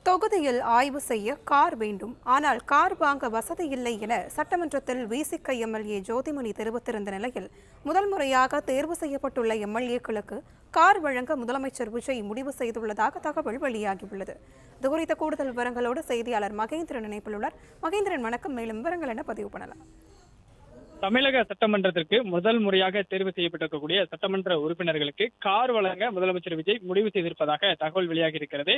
தொகுதியில் ஆய்வு செய்ய கார் வேண்டும், ஆனால் கார் வாங்க வசதி இல்லை என சட்டமன்றத்தில் விசிக எம்எல்ஏ ஜோதிமணி தெரிவித்திருந்த நிலையில் முதல் முறையாக தேர்வு செய்யப்பட்டுள்ள எம்எல்ஏக்களுக்கு கார் வழங்க முதலமைச்சர் விஜய் முடிவு செய்துள்ளதாக தகவல் வெளியாகியுள்ளது. இதுகுறித்த கூடுதல் விவரங்களோடு செய்தியாளர் மகேந்திரன் இணைப்பில் உள்ளார். மகேந்திரன், வணக்கம். மேலும் விவரங்கள் என்ன பதிவு பண்ணலாம்? தமிழக சட்டமன்றத்திற்கு முதல் முறையாக தேர்வு செய்யப்பட்டிருக்கக்கூடிய சட்டமன்ற உறுப்பினர்களுக்கு கார் வழங்க முதலமைச்சர் விஜய் முடிவு செய்திருப்பதாக தகவல் வெளியாகி இருக்கிறது.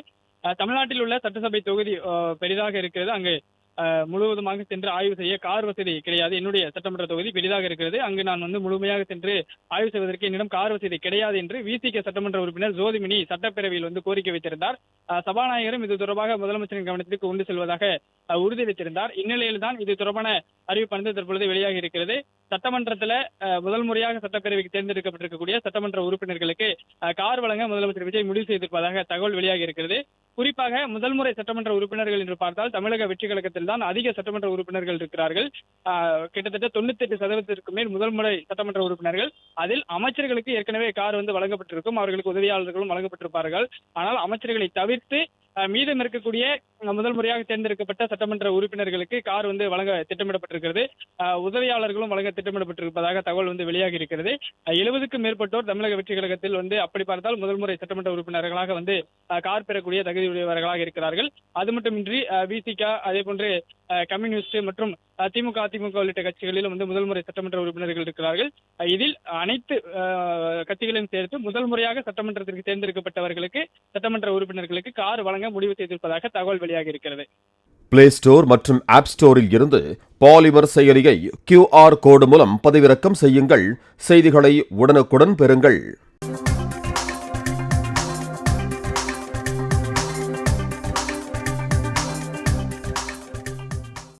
தமிழ்நாட்டில் உள்ள சட்டசபை தொகுதி பெரிதாக இருக்கிறது. அங்கு முழுவதுமாக சென்று ஆய்வு செய்ய கார் வசதி கிடையாது. என்னுடைய சட்டமன்ற தொகுதி பெரிதாக இருக்கிறது. அங்கு நான் முழுமையாக சென்று ஆய்வு செய்வதற்கு என்னிடம் கார் வசதி கிடையாது என்று விசிக சட்டமன்ற உறுப்பினர் ஜோதிமணி சட்டப்பேரவையில் கோரிக்கை வைத்திருந்தார். சபாநாயகரும் இது தொடர்பாக முதலமைச்சரின் கவனத்திற்கு கொண்டு செல்வதாக உறுதியளித்திருந்தார். இந்நிலையில் தான் இது தொடர்பான அறிவிப்பானது தற்பொழுது வெளியாகி இருக்கிறது. சட்டமன்றத்தில் முதல் முறையாக சட்டப்பேரவைக்கு தேர்ந்தெடுக்கப்பட்டிருக்கக்கூடிய சட்டமன்ற உறுப்பினர்களுக்கு கார் வழங்க முதலமைச்சர் விஜய் முடிவு செய்திருப்பதாக தகவல் வெளியாகி இருக்கிறது. குறிப்பாக முதல் முறை சட்டமன்ற உறுப்பினர்கள் என்று பார்த்தால் தமிழக வெற்றி கழகத்தில் தான் அதிக சட்டமன்ற உறுப்பினர்கள் இருக்கிறார்கள். கிட்டத்தட்ட 98% மேல் முதல் முறை சட்டமன்ற உறுப்பினர்கள். அதில் அமைச்சர்களுக்கு ஏற்கனவே கார் வழங்கப்பட்டிருக்கும். அவர்களுக்கு உதவியாளர்களும் வழங்கப்பட்டிருப்பார்கள். ஆனால் அமைச்சர்களை தவிர்த்து மீதம் இருக்கக்கூடிய முதல் முறையாக தேர்ந்தெடுக்கப்பட்ட சட்டமன்ற உறுப்பினர்களுக்கு கார் வழங்க திட்டமிடப்பட்டிருக்கிறது. உதவியாளர்களும் வழங்க திட்டமிடப்பட்டிருப்பதாக தகவல் வெளியாகி இருக்கிறது. 70க்கும் மேற்பட்டோர் தமிழக வெற்றி கழகத்தில் அப்படி பார்த்தால் முதல் முறை சட்டமன்ற உறுப்பினர்களாக கார் பெறக்கூடிய தகுதியுடையவர்களாக இருக்கிறார்கள். அது மட்டுமின்றி விசிக, அதே போன்று கம்யூனிஸ்ட் மற்றும் திமுக, அதிமுக உள்ளிட்ட கட்சிகளிலும் முதல் முறை சட்டமன்ற உறுப்பினர்கள் இருக்கிறார்கள். இதில் அனைத்து கட்சிகளையும் சேர்த்து முதல் முறையாக சட்டமன்றத்திற்கு தேர்ந்தெடுக்கப்பட்டவர்களுக்கு சட்டமன்ற உறுப்பினர்களுக்கு கார் வழங்க முடிவு செய்திருப்பதாக தகவல் வெளியாகி இருக்கிறது. பிளே ஸ்டோர் மற்றும் ஆப் ஸ்டோரில் இருந்து பாலிமர் செயலியை QR கோடு மூலம் பதிவிறக்கம் செய்யுங்கள். செய்திகளை உடனுக்குடன் பெறுங்கள்.